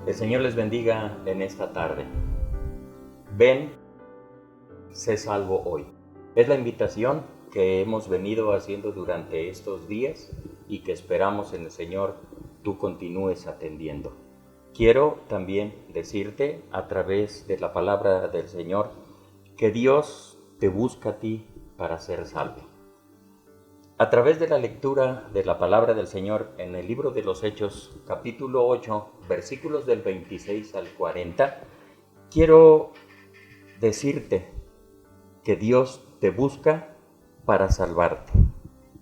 El Señor les bendiga en esta tarde. Ven, sé salvo hoy. Es la invitación que hemos venido haciendo durante estos días y que esperamos en el Señor tú continúes atendiendo. Quiero también decirte a través de la palabra del Señor que Dios te busca a ti para ser salvo. A través de la lectura de la palabra del Señor en el libro de los Hechos, capítulo 8, versículos del 26 al 40, quiero decirte que Dios te busca para salvarte.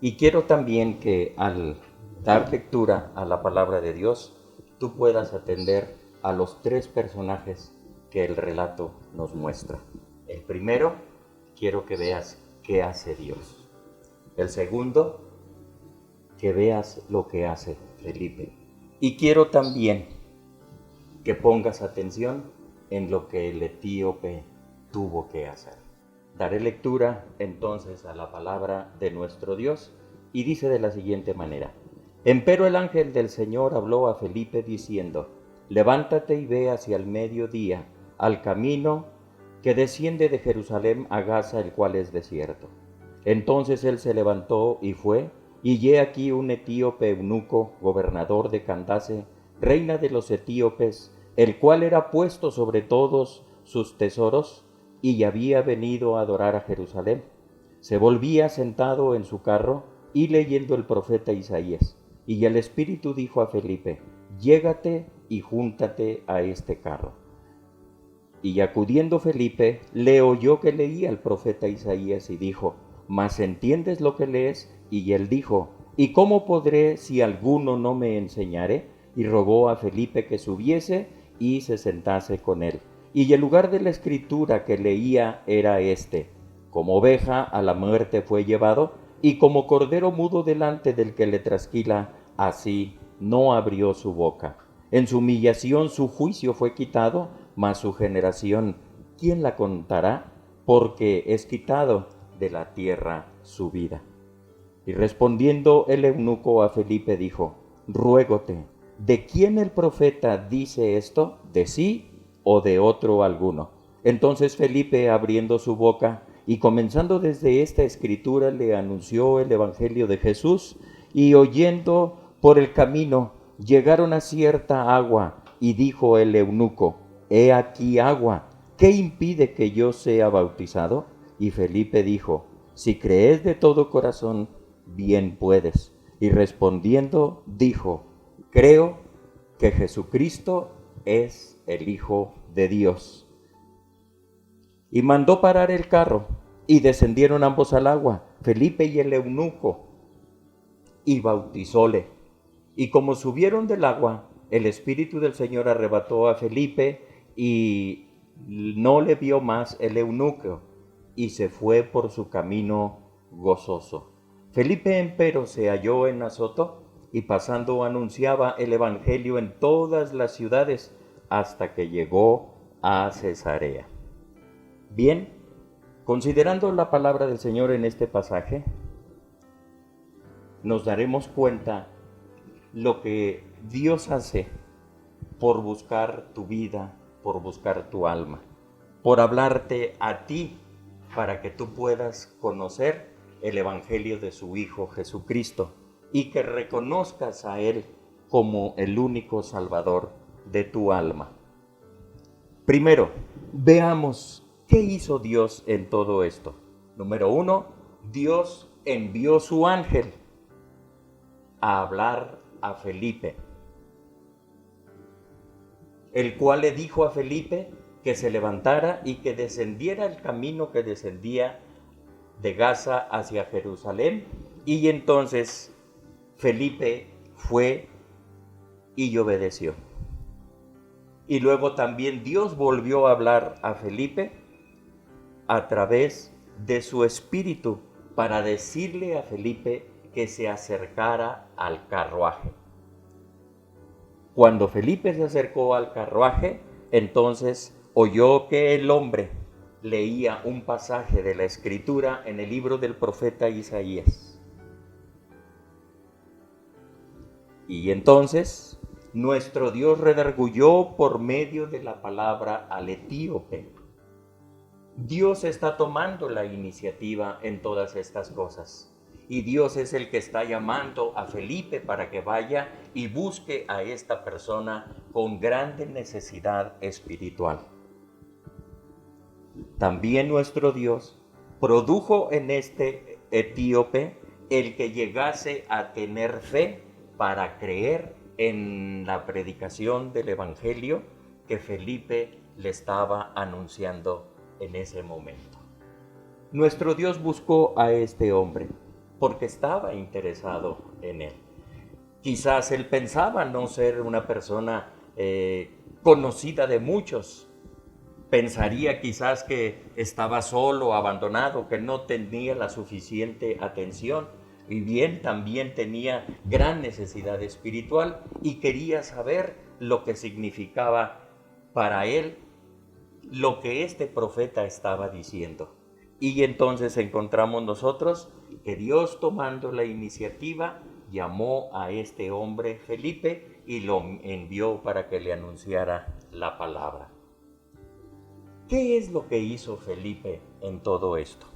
Y quiero también que al dar lectura a la palabra de Dios, tú puedas atender a los tres personajes que el relato nos muestra. El primero, quiero que veas qué hace Dios. El segundo, que veas lo que hace Felipe. Y quiero también que pongas atención en lo que el etíope tuvo que hacer. Daré lectura entonces a la palabra de nuestro Dios y dice de la siguiente manera: Empero el ángel del Señor habló a Felipe diciendo: Levántate y ve hacia el mediodía, al camino que desciende de Jerusalén a Gaza, el cual es desierto. Entonces él se levantó y fue, y he aquí un etíope eunuco, gobernador de Candace, reina de los etíopes, el cual era puesto sobre todos sus tesoros, y había venido a adorar a Jerusalén. Se volvía sentado en su carro y leyendo el profeta Isaías. Y el Espíritu dijo a Felipe: Llégate y júntate a este carro. Y acudiendo Felipe, le oyó que leía el profeta Isaías y dijo: ¿Mas entiendes lo que lees? Y él dijo: ¿Y cómo podré si alguno no me enseñare? Y rogó a Felipe que subiese y se sentase con él. Y el lugar de la escritura que leía era este: Como oveja a la muerte fue llevado, y como cordero mudo delante del que le trasquila, así no abrió su boca. En su humillación su juicio fue quitado, mas su generación, ¿quién la contará? Porque es quitado de la tierra su vida. Y respondiendo el eunuco a Felipe dijo: Ruégote, ¿de quién el profeta dice esto? ¿De sí o de otro alguno? Entonces Felipe, abriendo su boca y comenzando desde esta escritura, le anunció el evangelio de Jesús. Y oyendo por el camino, llegaron a cierta agua, y dijo el eunuco: He aquí agua, ¿qué impide que yo sea bautizado? Y Felipe dijo: Si crees de todo corazón, bien puedes. Y respondiendo dijo: Creo que Jesucristo es el Hijo de Dios. Y mandó parar el carro, y descendieron ambos al agua, Felipe y el eunuco, y bautizóle. Y como subieron del agua, el Espíritu del Señor arrebató a Felipe, y no le vio más el eunuco, y se fue por su camino gozoso. Felipe empero se halló en Azoto, y pasando anunciaba el evangelio en todas las ciudades, hasta que llegó a Cesarea. Bien, considerando la palabra del Señor en este pasaje, nos daremos cuenta lo que Dios hace por buscar tu vida, por buscar tu alma, por hablarte a ti para que tú puedas conocer el evangelio de su Hijo Jesucristo y que reconozcas a Él como el único Salvador de tu alma. Primero, veamos qué hizo Dios en todo esto. Número 1, Dios envió su ángel a hablar a Felipe, el cual le dijo a Felipe que se levantara y que descendiera el camino que descendía de Gaza hacia Jerusalén. Y entonces Felipe fue y obedeció. Y luego también Dios volvió a hablar a Felipe a través de su espíritu para decirle a Felipe que se acercara al carruaje. Cuando Felipe se acercó al carruaje, entonces oyó que el hombre leía un pasaje de la Escritura en el libro del profeta Isaías. Y entonces nuestro Dios redarguyó por medio de la palabra al etíope. Dios está tomando la iniciativa en todas estas cosas. Y Dios es el que está llamando a Felipe para que vaya y busque a esta persona con grande necesidad espiritual. También nuestro Dios produjo en este etíope el que llegase a tener fe para creer en la predicación del Evangelio que Felipe le estaba anunciando en ese momento. Nuestro Dios buscó a este hombre porque estaba interesado en él. Quizás él pensaba no ser una persona conocida de muchos. Pensaría quizás que estaba solo, abandonado, que no tenía la suficiente atención. Y bien, también tenía gran necesidad espiritual y quería saber lo que significaba para él lo que este profeta estaba diciendo. Y entonces encontramos nosotros que Dios, tomando la iniciativa, llamó a este hombre Felipe y lo envió para que le anunciara la palabra. ¿Qué es lo que hizo Felipe en todo esto?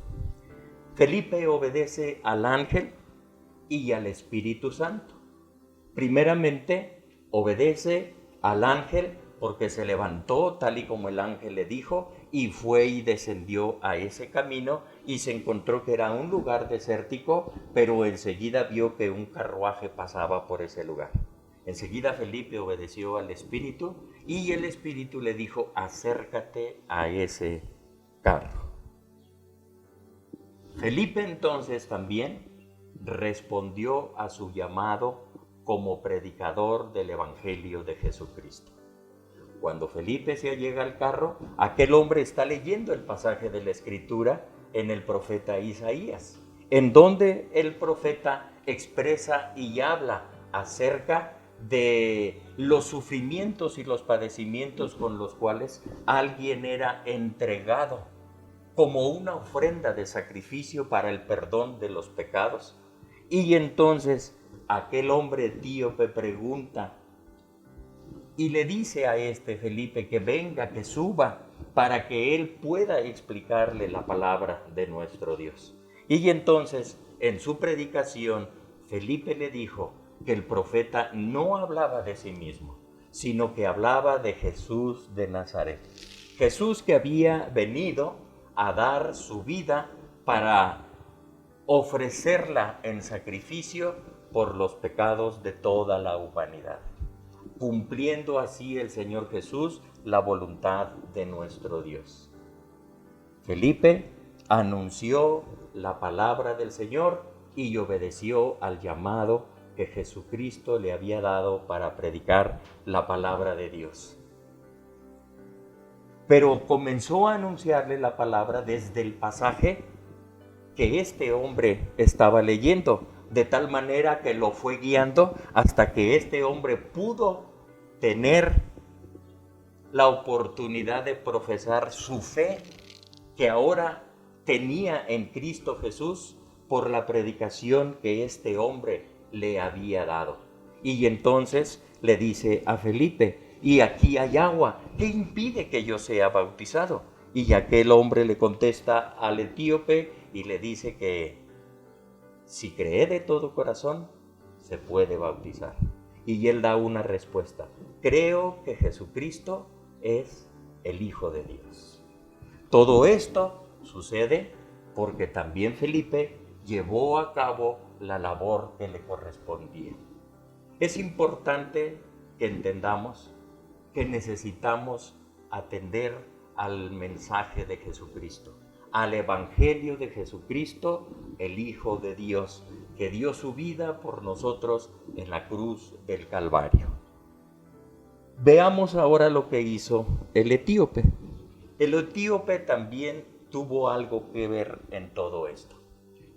Felipe obedece al ángel y al Espíritu Santo. Primeramente, obedece al ángel porque se levantó tal y como el ángel le dijo y fue y descendió a ese camino y se encontró que era un lugar desértico, pero enseguida vio que un carruaje pasaba por ese lugar. Enseguida Felipe obedeció al Espíritu y el Espíritu le dijo: acércate a ese carro. Felipe entonces también respondió a su llamado como predicador del Evangelio de Jesucristo. Cuando Felipe se allega al carro, aquel hombre está leyendo el pasaje de la Escritura en el profeta Isaías, en donde el profeta expresa y habla acerca de los sufrimientos y los padecimientos con los cuales alguien era entregado como una ofrenda de sacrificio para el perdón de los pecados. Y entonces aquel hombre etíope pregunta y le dice a este Felipe que venga, que suba, para que él pueda explicarle la palabra de nuestro Dios. Y entonces, en su predicación, Felipe le dijo que el profeta no hablaba de sí mismo, sino que hablaba de Jesús de Nazaret. Jesús que había venido a dar su vida para ofrecerla en sacrificio por los pecados de toda la humanidad, cumpliendo así el Señor Jesús la voluntad de nuestro Dios. Felipe anunció la palabra del Señor y obedeció al llamado que Jesucristo le había dado para predicar la palabra de Dios. Pero comenzó a anunciarle la palabra desde el pasaje que este hombre estaba leyendo, de tal manera que lo fue guiando hasta que este hombre pudo tener la oportunidad de profesar su fe que ahora tenía en Cristo Jesús por la predicación que este hombre le había dado. Y entonces le dice a Felipe: y aquí hay agua, ¿qué impide que yo sea bautizado? Y aquel hombre le contesta al etíope y le dice que si cree de todo corazón, se puede bautizar. Y él da una respuesta: creo que Jesucristo es el Hijo de Dios. Todo esto sucede porque también Felipe llevó a cabo la labor que le correspondía. Es importante que entendamos que necesitamos atender al mensaje de Jesucristo, al Evangelio de Jesucristo, el Hijo de Dios, que dio su vida por nosotros en la cruz del Calvario. Veamos ahora lo que hizo el etíope. El etíope también tuvo algo que ver en todo esto.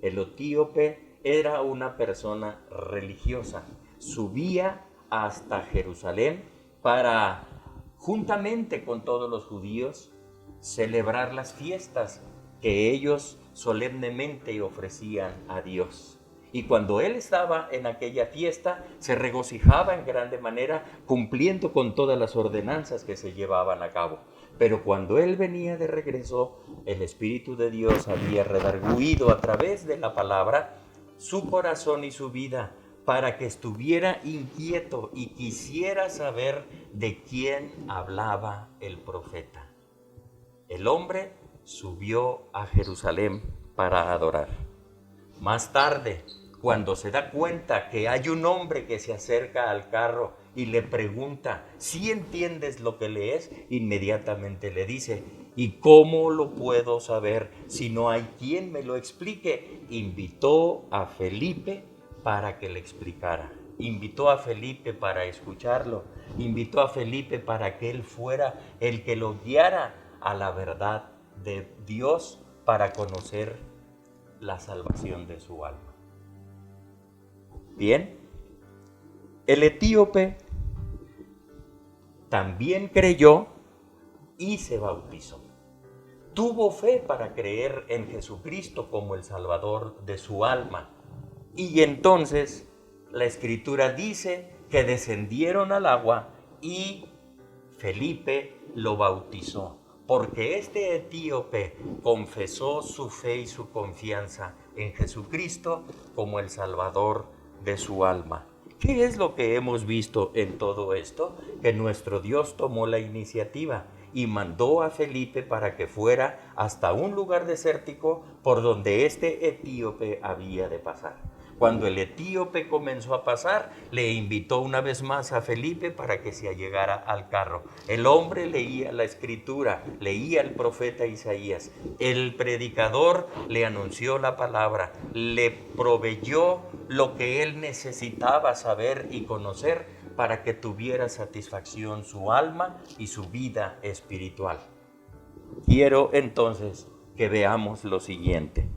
El etíope era una persona religiosa. Subía hasta Jerusalén para, juntamente con todos los judíos, celebrar las fiestas que ellos solemnemente ofrecían a Dios. Y cuando él estaba en aquella fiesta, se regocijaba en grande manera, cumpliendo con todas las ordenanzas que se llevaban a cabo. Pero cuando él venía de regreso, el Espíritu de Dios había redargüido a través de la palabra su corazón y su vida, para que estuviera inquieto y quisiera saber de quién hablaba el profeta. El hombre subió a Jerusalén para adorar. Más tarde, cuando se da cuenta que hay un hombre que se acerca al carro y le pregunta si entiendes lo que lees, inmediatamente le dice: ¿y cómo lo puedo saber si no hay quien me lo explique? Invitó a Felipe para que le explicara. Invitó a Felipe para escucharlo. Invitó a Felipe para que él fuera el que lo guiara a la verdad de Dios para conocer la salvación de su alma. Bien, el etíope también creyó y se bautizó. Tuvo fe para creer en Jesucristo como el Salvador de su alma. Y entonces la Escritura dice que descendieron al agua y Felipe lo bautizó, porque este etíope confesó su fe y su confianza en Jesucristo como el Salvador de su alma. ¿Qué es lo que hemos visto en todo esto? Que nuestro Dios tomó la iniciativa y mandó a Felipe para que fuera hasta un lugar desértico por donde este etíope había de pasar. Cuando el etíope comenzó a pasar, le invitó una vez más a Felipe para que se allegara al carro. El hombre leía la Escritura, leía el profeta Isaías. El predicador le anunció la palabra, le proveyó lo que él necesitaba saber y conocer para que tuviera satisfacción su alma y su vida espiritual. Quiero entonces que veamos lo siguiente.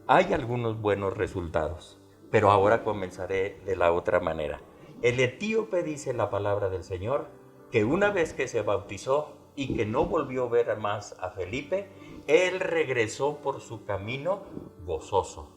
Hay algunos buenos resultados, pero ahora comenzaré de la otra manera. El etíope, dice la palabra del Señor, que una vez que se bautizó y que no volvió a ver más a Felipe, él regresó por su camino gozoso.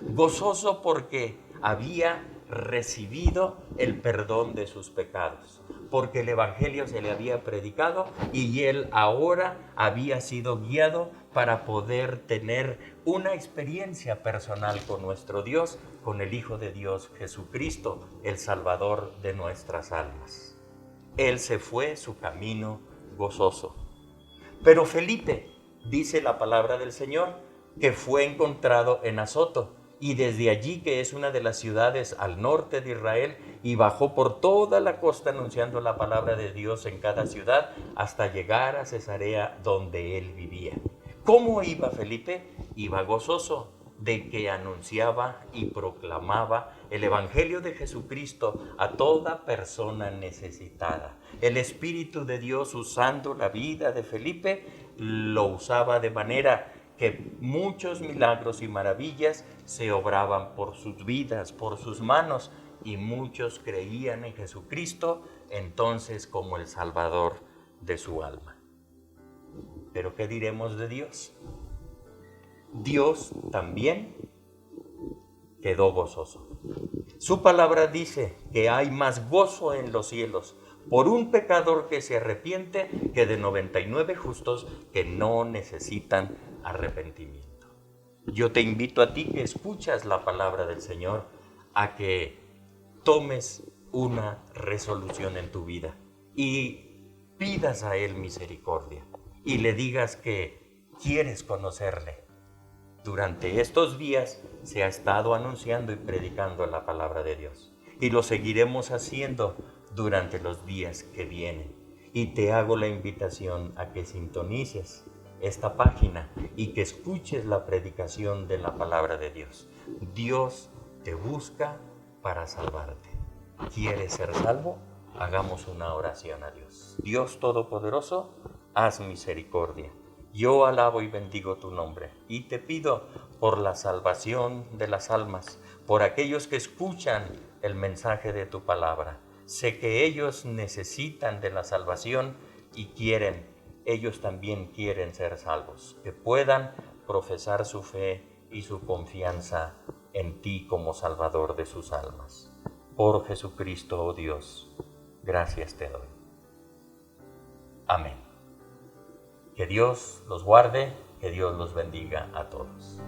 Gozoso porque había recibido el perdón de sus pecados, porque el Evangelio se le había predicado y él ahora había sido guiado para poder tener una experiencia personal con nuestro Dios, con el Hijo de Dios Jesucristo, el Salvador de nuestras almas. Él se fue su camino gozoso. Pero Felipe, dice la palabra del Señor, que fue encontrado en Azoto, y desde allí, que es una de las ciudades al norte de Israel, y bajó por toda la costa anunciando la palabra de Dios en cada ciudad hasta llegar a Cesarea, donde él vivía. ¿Cómo iba Felipe? Iba gozoso de que anunciaba y proclamaba el Evangelio de Jesucristo a toda persona necesitada. El Espíritu de Dios, usando la vida de Felipe, lo usaba de manera que muchos milagros y maravillas se obraban por sus vidas, por sus manos, y muchos creían en Jesucristo entonces como el Salvador de su alma. ¿Pero qué diremos de Dios? Dios también quedó gozoso. Su palabra dice que hay más gozo en los cielos por un pecador que se arrepiente que de 99 justos que no necesitan arrepentimiento. Yo te invito a ti que escuchas la palabra del Señor a que tomes una resolución en tu vida y pidas a Él misericordia y le digas que quieres conocerle. Durante estos días se ha estado anunciando y predicando la palabra de Dios y lo seguiremos haciendo durante los días que vienen. Y te hago la invitación a que sintonices esta página y que escuches la predicación de la palabra de Dios. Dios te busca para salvarte. ¿Quieres ser salvo? Hagamos una oración a Dios. Dios Todopoderoso, haz misericordia. Yo alabo y bendigo tu nombre y te pido por la salvación de las almas, por aquellos que escuchan el mensaje de tu palabra. Sé que ellos necesitan de la salvación y ellos también quieren ser salvos, que puedan profesar su fe y su confianza en ti como Salvador de sus almas. Por Jesucristo, oh Dios, gracias te doy. Amén. Que Dios los guarde, que Dios los bendiga a todos.